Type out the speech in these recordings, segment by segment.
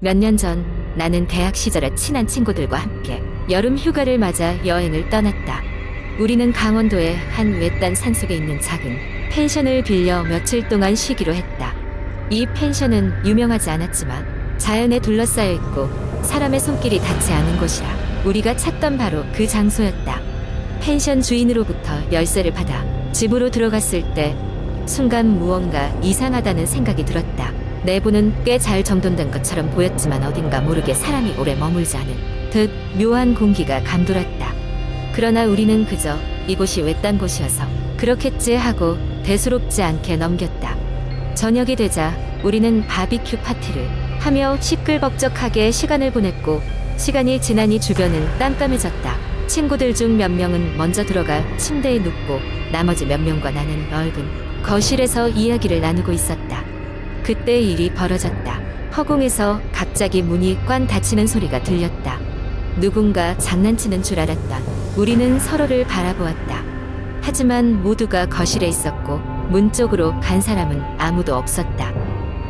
몇 년 전 나는 대학 시절에 친한 친구들과 함께 여름 휴가를 맞아 여행을 떠났다. 우리는 강원도의 한 외딴 산속에 있는 작은 펜션을 빌려 며칠 동안 쉬기로 했다. 이 펜션은 유명하지 않았지만 자연에 둘러싸여 있고 사람의 손길이 닿지 않은 곳이라 우리가 찾던 바로 그 장소였다. 펜션 주인으로부터 열쇠를 받아 집으로 들어갔을 때 순간 무언가 이상하다는 생각이 들었다. 내부는 꽤 잘 정돈된 것처럼 보였지만 어딘가 모르게 사람이 오래 머물지 않은 듯 묘한 공기가 감돌았다. 그러나 우리는 그저 이곳이 외딴 곳이어서 그렇겠지 하고 대수롭지 않게 넘겼다. 저녁이 되자 우리는 바비큐 파티를 하며 시끌벅적하게 시간을 보냈고, 시간이 지나니 주변은 깜깜해졌다. 친구들 중 몇 명은 먼저 들어가 침대에 눕고 나머지 몇 명과 나는 넓은 거실에서 이야기를 나누고 있었다. 그때 일이 벌어졌다. 허공에서 갑자기 문이 꽝 닫히는 소리가 들렸다. 누군가 장난치는 줄 알았다. 우리는 서로를 바라보았다. 하지만 모두가 거실에 있었고 문 쪽으로 간 사람은 아무도 없었다.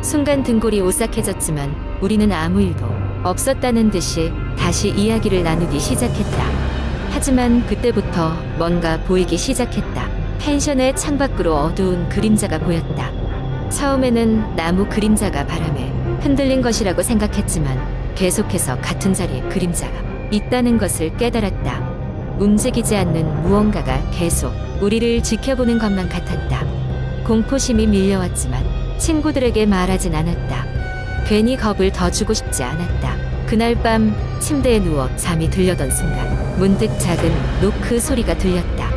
순간 등골이 오싹해졌지만 우리는 아무 일도 없었다는 듯이 다시 이야기를 나누기 시작했다. 하지만 그때부터 뭔가 보이기 시작했다. 펜션의 창밖으로 어두운 그림자가 보였다. 처음에는 나무 그림자가 바람에 흔들린 것이라고 생각했지만 계속해서 같은 자리에 그림자가 있다는 것을 깨달았다. 움직이지 않는 무언가가 계속 우리를 지켜보는 것만 같았다. 공포심이 밀려왔지만 친구들에게 말하진 않았다. 괜히 겁을 더 주고 싶지 않았다. 그날 밤 침대에 누워 잠이 들려던 순간 문득 작은 노크 소리가 들렸다.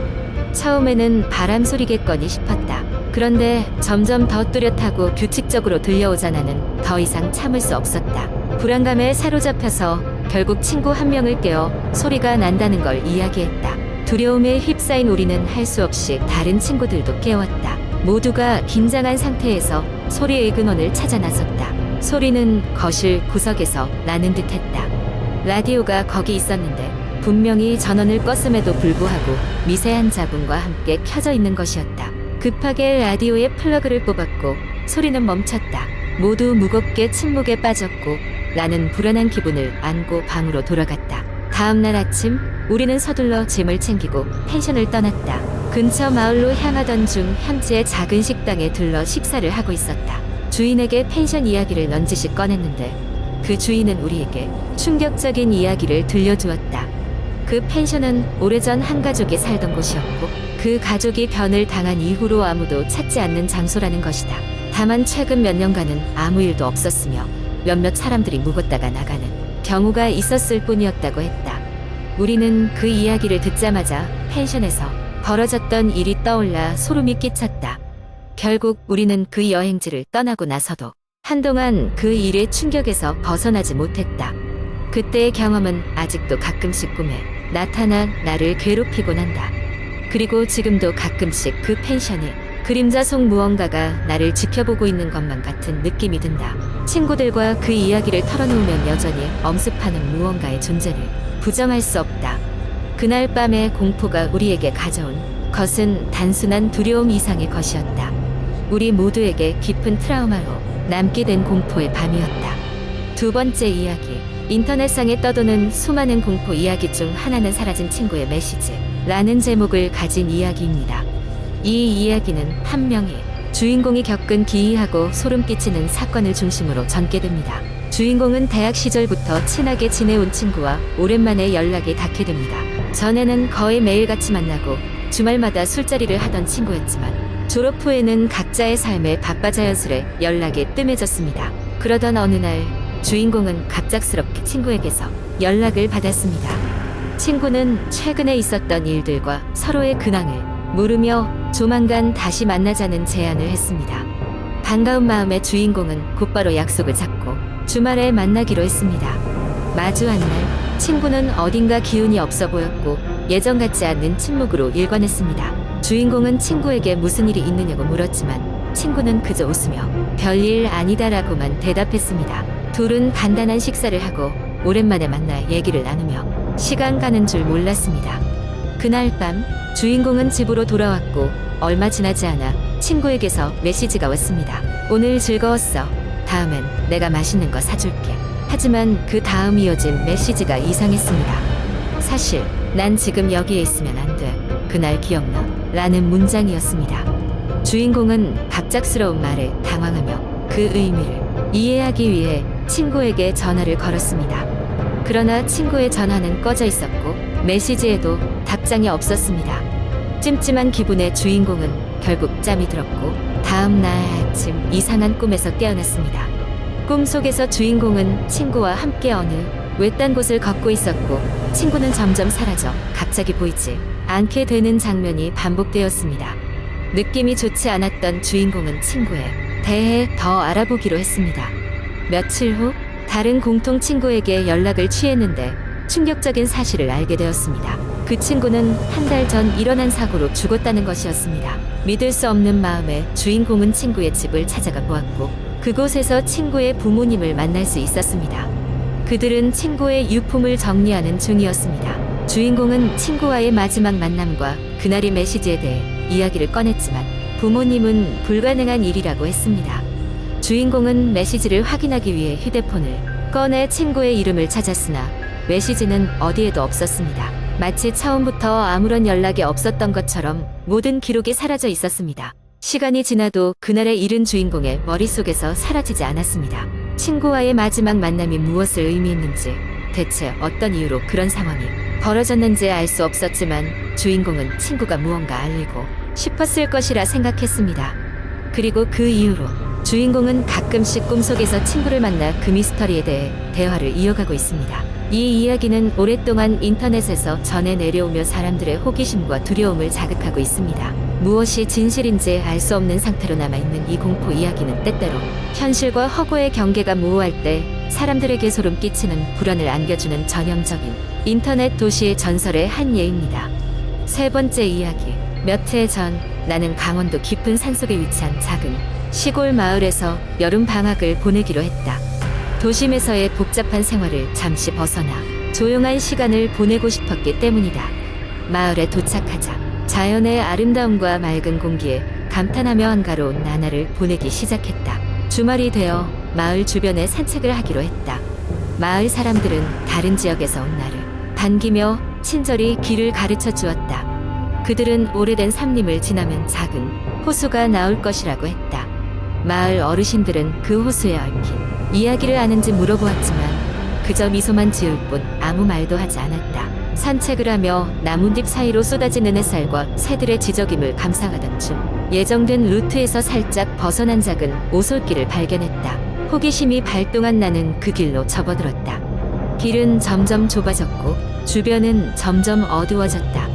처음에는 바람 소리겠거니 싶었다. 그런데 점점 더 뚜렷하고 규칙적으로 들려오자 나는 더 이상 참을 수 없었다. 불안감에 사로잡혀서 결국 친구 한 명을 깨워 소리가 난다는 걸 이야기했다. 두려움에 휩싸인 우리는 할 수 없이 다른 친구들도 깨웠다. 모두가 긴장한 상태에서 소리의 근원을 찾아 나섰다. 소리는 거실 구석에서 나는 듯했다. 라디오가 거기 있었는데 분명히 전원을 껐음에도 불구하고 미세한 잡음과 함께 켜져 있는 것이었다. 급하게 라디오의 플러그를 뽑았고 소리는 멈췄다. 모두 무겁게 침묵에 빠졌고 나는 불안한 기분을 안고 방으로 돌아갔다. 다음날 아침 우리는 서둘러 짐을 챙기고 펜션을 떠났다. 근처 마을로 향하던 중 현지의 작은 식당에 들러 식사를 하고 있었다. 주인에게 펜션 이야기를 넌지시 꺼냈는데 그 주인은 우리에게 충격적인 이야기를 들려주었다. 그 펜션은 오래전 한 가족이 살던 곳이었고 그 가족이 변을 당한 이후로 아무도 찾지 않는 장소라는 것이다. 다만 최근 몇 년간은 아무 일도 없었으며 몇몇 사람들이 묵었다가 나가는 경우가 있었을 뿐이었다고 했다. 우리는 그 이야기를 듣자마자 펜션에서 벌어졌던 일이 떠올라 소름이 끼쳤다. 결국 우리는 그 여행지를 떠나고 나서도 한동안 그 일의 충격에서 벗어나지 못했다. 그때의 경험은 아직도 가끔씩 꿈에 나타나 나를 괴롭히곤 한다. 그리고 지금도 가끔씩 그 펜션이 그림자 속 무언가가 나를 지켜보고 있는 것만 같은 느낌이 든다. 친구들과 그 이야기를 털어놓으면 여전히 엄습하는 무언가의 존재를 부정할 수 없다. 그날 밤의 공포가 우리에게 가져온 것은 단순한 두려움 이상의 것이었다. 우리 모두에게 깊은 트라우마로 남게 된 공포의 밤이었다. 두 번째 이야기. 인터넷상에 떠도는 수많은 공포 이야기 중 하나는 사라진 친구의 메시지라는 제목을 가진 이야기입니다. 이 이야기는 한 명의 주인공이 겪은 기이하고 소름 끼치는 사건을 중심으로 전개됩니다. 주인공은 대학 시절부터 친하게 지내온 친구와 오랜만에 연락이 닿게 됩니다. 전에는 거의 매일같이 만나고 주말마다 술자리를 하던 친구였지만 졸업 후에는 각자의 삶에 바빠 자연스레 연락이 뜸해졌습니다. 그러던 어느 날 주인공은 갑작스럽게 친구에게서 연락을 받았습니다. 친구는 최근에 있었던 일들과 서로의 근황을 물으며 조만간 다시 만나자는 제안을 했습니다. 반가운 마음에 주인공은 곧바로 약속을 잡고 주말에 만나기로 했습니다. 마주한 날 친구는 어딘가 기운이 없어 보였고 예전 같지 않는 침묵으로 일관했습니다. 주인공은 친구에게 무슨 일이 있느냐고 물었지만 친구는 그저 웃으며 별일 아니다라고만 대답했습니다. 둘은 간단한 식사를 하고 오랜만에 만나 얘기를 나누며 시간 가는 줄 몰랐습니다. 그날 밤 주인공은 집으로 돌아왔고 얼마 지나지 않아 친구에게서 메시지가 왔습니다. 오늘 즐거웠어. 다음엔 내가 맛있는 거 사줄게. 하지만 그 다음 이어진 메시지가 이상했습니다. 사실 난 지금 여기에 있으면 안 돼. 그날 기억나? 라는 문장이었습니다. 주인공은 갑작스러운 말에 당황하며 그 의미를 이해하기 위해 친구에게 전화를 걸었습니다. 그러나 친구의 전화는 꺼져 있었고 메시지에도 답장이 없었습니다. 찜찜한 기분의 주인공은 결국 짬이 들었고 다음 날 아침 이상한 꿈에서 깨어났습니다. 꿈속에서 주인공은 친구와 함께 어느 외딴 곳을 걷고 있었고 친구는 점점 사라져 갑자기 보이지 않게 되는 장면이 반복되었습니다. 느낌이 좋지 않았던 주인공은 친구에 대해 더 알아보기로 했습니다. 며칠 후 다른 공통 친구에게 연락을 취했는데 충격적인 사실을 알게 되었습니다. 그 친구는 한 달 전 일어난 사고로 죽었다는 것이었습니다. 믿을 수 없는 마음에 주인공은 친구의 집을 찾아가 보았고 그곳에서 친구의 부모님을 만날 수 있었습니다. 그들은 친구의 유품을 정리하는 중이었습니다. 주인공은 친구와의 마지막 만남과 그날의 메시지에 대해 이야기를 꺼냈지만 부모님은 불가능한 일이라고 했습니다. 주인공은 메시지를 확인하기 위해 휴대폰을 꺼내 친구의 이름을 찾았으나 메시지는 어디에도 없었습니다. 마치 처음부터 아무런 연락이 없었던 것처럼 모든 기록이 사라져 있었습니다. 시간이 지나도 그날의 잃은 주인공의 머릿속에서 사라지지 않았습니다. 친구와의 마지막 만남이 무엇을 의미했는지, 대체 어떤 이유로 그런 상황이 벌어졌는지 알 수 없었지만 주인공은 친구가 무언가 알리고 싶었을 것이라 생각했습니다. 그리고 그 이후로 주인공은 가끔씩 꿈속에서 친구를 만나 그 미스터리에 대해 대화를 이어가고 있습니다. 이 이야기는 오랫동안 인터넷에서 전해 내려오며 사람들의 호기심과 두려움을 자극하고 있습니다. 무엇이 진실인지 알 수 없는 상태로 남아있는 이 공포 이야기는 때때로 현실과 허구의 경계가 모호할 때 사람들에게 소름 끼치는 불안을 안겨주는 전형적인 인터넷 도시의 전설의 한 예입니다. 세 번째 이야기. 몇 해 전 나는 강원도 깊은 산속에 위치한 작은 시골 마을에서 여름 방학을 보내기로 했다. 도심에서의 복잡한 생활을 잠시 벗어나 조용한 시간을 보내고 싶었기 때문이다. 마을에 도착하자 자연의 아름다움과 맑은 공기에 감탄하며 한가로운 나날을 보내기 시작했다. 주말이 되어 마을 주변에 산책을 하기로 했다. 마을 사람들은 다른 지역에서 온 나를 반기며 친절히 길을 가르쳐 주었다. 그들은 오래된 산림을 지나면 작은 호수가 나올 것이라고 했다. 마을 어르신들은 그 호수에 얽힌 이야기를 아는지 물어보았지만 그저 미소만 지을 뿐 아무 말도 하지 않았다. 산책을 하며 나뭇잎 사이로 쏟아지는 햇살과 새들의 지저귐을 감상하던 중 예정된 루트에서 살짝 벗어난 작은 오솔길을 발견했다. 호기심이 발동한 나는 그 길로 접어들었다. 길은 점점 좁아졌고 주변은 점점 어두워졌다.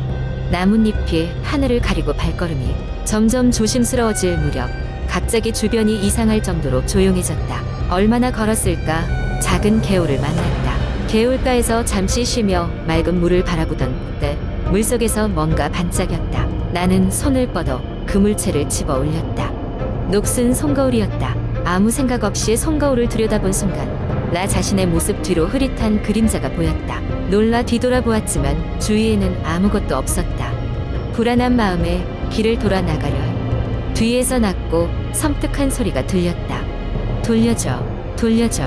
나뭇잎이 하늘을 가리고 발걸음이 점점 조심스러워질 무렵 갑자기 주변이 이상할 정도로 조용해졌다. 얼마나 걸었을까? 작은 개울을 만났다. 개울가에서 잠시 쉬며 맑은 물을 바라보던 그때 물속에서 뭔가 반짝였다. 나는 손을 뻗어 그 물체를 집어 올렸다. 녹슨 송거울이었다. 아무 생각 없이 송거울을 들여다본 순간 나 자신의 모습 뒤로 흐릿한 그림자가 보였다. 놀라 뒤돌아보았지만 주위에는 아무것도 없었다. 불안한 마음에 길을 돌아 나가려 뒤에서 낮고 섬뜩한 소리가 들렸다. 돌려줘, 돌려줘.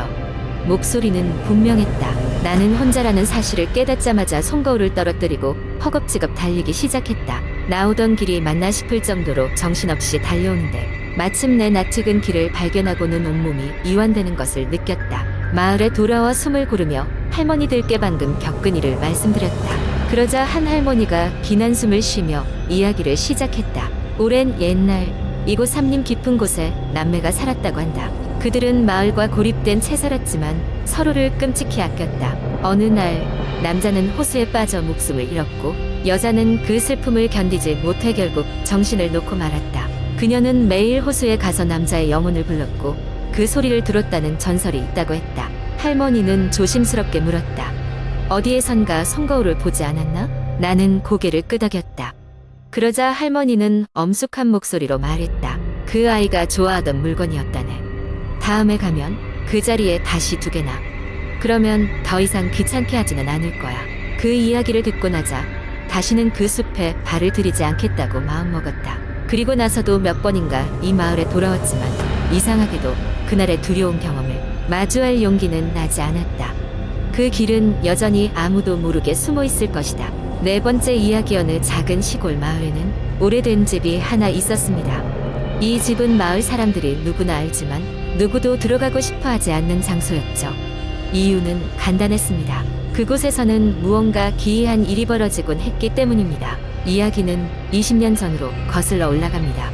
목소리는 분명했다. 나는 혼자라는 사실을 깨닫자마자 송거울을 떨어뜨리고 허겁지겁 달리기 시작했다. 나오던 길이 맞나 싶을 정도로 정신없이 달려오는데 마침내 나트은 길을 발견하고는 온몸이 이완되는 것을 느꼈다. 마을에 돌아와 숨을 고르며 할머니들께 방금 겪은 일을 말씀드렸다. 그러자 한 할머니가 긴 한숨을 쉬며 이야기를 시작했다. 오랜 옛날 이곳 산림 깊은 곳에 남매가 살았다고 한다. 그들은 마을과 고립된 채 살았지만 서로를 끔찍히 아꼈다. 어느 날 남자는 호수에 빠져 목숨을 잃었고 여자는 그 슬픔을 견디지 못해 결국 정신을 놓고 말았다. 그녀는 매일 호수에 가서 남자의 영혼을 불렀고 그 소리를 들었다는 전설이 있다고 했다. 할머니는 조심스럽게 물었다. 어디에선가 송거울을 보지 않았나? 나는 고개를 끄덕였다. 그러자 할머니는 엄숙한 목소리로 말했다. 그 아이가 좋아하던 물건이었다네. 다음에 가면 그 자리에 다시 두게나. 그러면 더 이상 귀찮게 하지는 않을 거야. 그 이야기를 듣고 나자 다시는 그 숲에 발을 들이지 않겠다고 마음먹었다. 그리고 나서도 몇 번인가 이 마을에 돌아왔지만 이상하게도 그날의 두려운 경험을 마주할 용기는 나지 않았다. 그 길은 여전히 아무도 모르게 숨어 있을 것이다. 네 번째 이야기. 어느 작은 시골 마을에는 오래된 집이 하나 있었습니다. 이 집은 마을 사람들이 누구나 알지만 누구도 들어가고 싶어 하지 않는 장소였죠. 이유는 간단했습니다. 그곳에서는 무언가 기이한 일이 벌어지곤 했기 때문입니다. 이야기는 20년 전으로 거슬러 올라갑니다.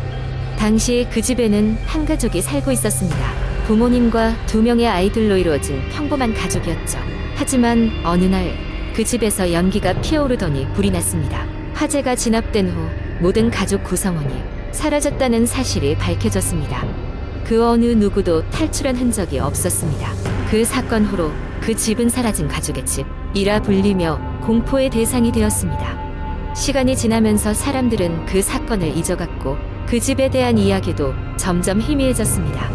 당시 그 집에는 한 가족이 살고 있었습니다. 부모님과 2명의 아이들로 이루어진 평범한 가족이었죠. 하지만 어느 날 그 집에서 연기가 피어오르더니 불이 났습니다. 화재가 진압된 후 모든 가족 구성원이 사라졌다는 사실이 밝혀졌습니다. 그 어느 누구도 탈출한 흔적이 없었습니다. 그 사건 후로 그 집은 사라진 가족의 집이라 불리며 공포의 대상이 되었습니다. 시간이 지나면서 사람들은 그 사건을 잊어갔고 그 집에 대한 이야기도 점점 희미해졌습니다.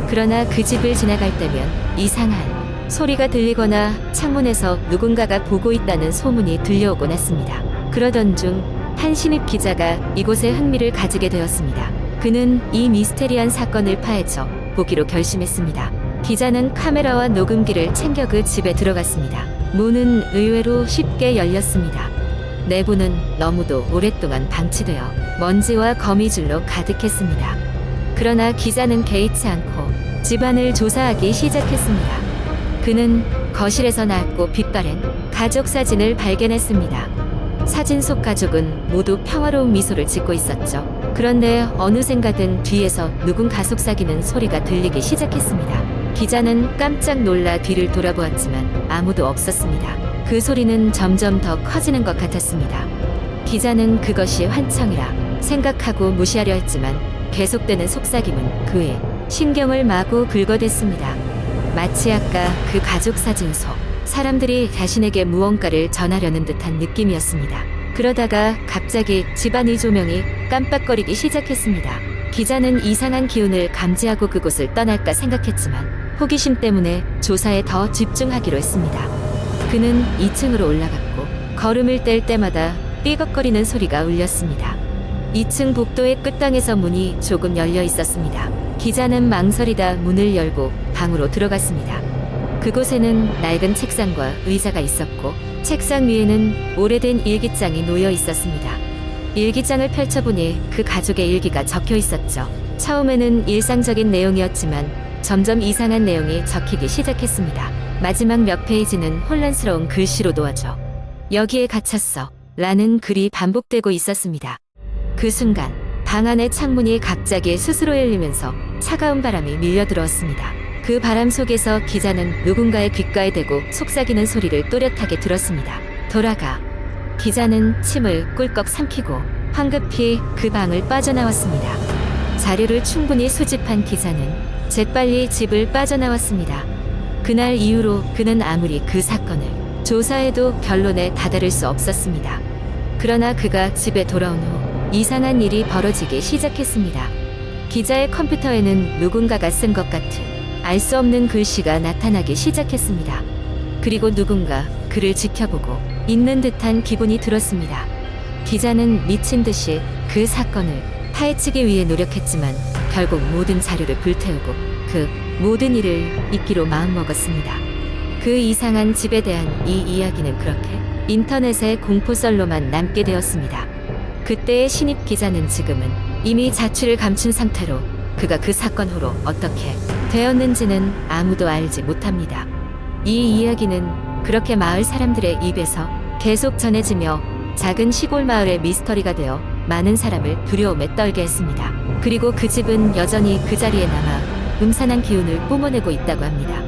그러나 그 집을 지나갈 때면 이상한 소리가 들리거나 창문에서 누군가가 보고 있다는 소문이 들려오곤 했습니다. 그러던 중 한 신입 기자가 이곳에 흥미를 가지게 되었습니다. 그는 이 미스테리한 사건을 파헤쳐 보기로 결심했습니다. 기자는 카메라와 녹음기를 챙겨 그 집에 들어갔습니다. 문은 의외로 쉽게 열렸습니다. 내부는 너무도 오랫동안 방치되어 먼지와 거미줄로 가득했습니다. 그러나 기자는 개의치 않고 집안을 조사하기 시작했습니다. 그는 거실에서 낡고 빛바랜 가족 사진을 발견했습니다. 사진 속 가족은 모두 평화로운 미소를 짓고 있었죠. 그런데 어느샌가든 뒤에서 누군가 속삭이는 소리가 들리기 시작했습니다. 기자는 깜짝 놀라 뒤를 돌아보았지만 아무도 없었습니다. 그 소리는 점점 더 커지는 것 같았습니다. 기자는 그것이 환청이라 생각하고 무시하려 했지만 계속되는 속삭임은 그의 신경을 마구 긁어댔습니다. 마치 아까 그 가족 사진 속 사람들이 자신에게 무언가를 전하려는 듯한 느낌이었습니다. 그러다가 갑자기 집안의 조명이 깜빡거리기 시작했습니다. 기자는 이상한 기운을 감지하고 그곳을 떠날까 생각했지만 호기심 때문에 조사에 더 집중하기로 했습니다. 그는 2층으로 올라갔고 걸음을 뗄 때마다 삐걱거리는 소리가 울렸습니다. 2층 복도의 끝방에서 문이 조금 열려 있었습니다. 기자는 망설이다 문을 열고 방으로 들어갔습니다. 그곳에는 낡은 책상과 의자가 있었고 책상 위에는 오래된 일기장이 놓여 있었습니다. 일기장을 펼쳐보니 그 가족의 일기가 적혀 있었죠. 처음에는 일상적인 내용이었지만 점점 이상한 내용이 적히기 시작했습니다. 마지막 몇 페이지는 혼란스러운 글씨로 놓아져 "여기에 갇혔어" 라는 글이 반복되고 있었습니다. 그 순간 방 안의 창문이 갑자기 스스로 열리면서 차가운 바람이 밀려들어왔습니다. 그 바람 속에서 기자는 누군가의 귓가에 대고 속삭이는 소리를 또렷하게 들었습니다. "돌아가." 기자는 침을 꿀꺽 삼키고 황급히 그 방을 빠져나왔습니다. 자료를 충분히 수집한 기자는 재빨리 집을 빠져나왔습니다. 그날 이후로 그는 아무리 그 사건을 조사해도 결론에 다다를 수 없었습니다. 그러나 그가 집에 돌아온 후 이상한 일이 벌어지기 시작했습니다. 기자의 컴퓨터에는 누군가가 쓴 것 같은 알 수 없는 글씨가 나타나기 시작했습니다. 그리고 누군가 그를 지켜보고 있는 듯한 기분이 들었습니다. 기자는 미친 듯이 그 사건을 파헤치기 위해 노력했지만 결국 모든 자료를 불태우고 그 모든 일을 잊기로 마음먹었습니다. 그 이상한 집에 대한 이 이야기는 그렇게 인터넷의 공포썰로만 남게 되었습니다. 그때의 신입 기자는 지금은 이미 자취를 감춘 상태로 그가 그 사건 후로 어떻게 되었는지는 아무도 알지 못합니다. 이 이야기는 그렇게 마을 사람들의 입에서 계속 전해지며 작은 시골 마을의 미스터리가 되어 많은 사람을 두려움에 떨게 했습니다. 그리고 그 집은 여전히 그 자리에 남아 음산한 기운을 뿜어내고 있다고 합니다.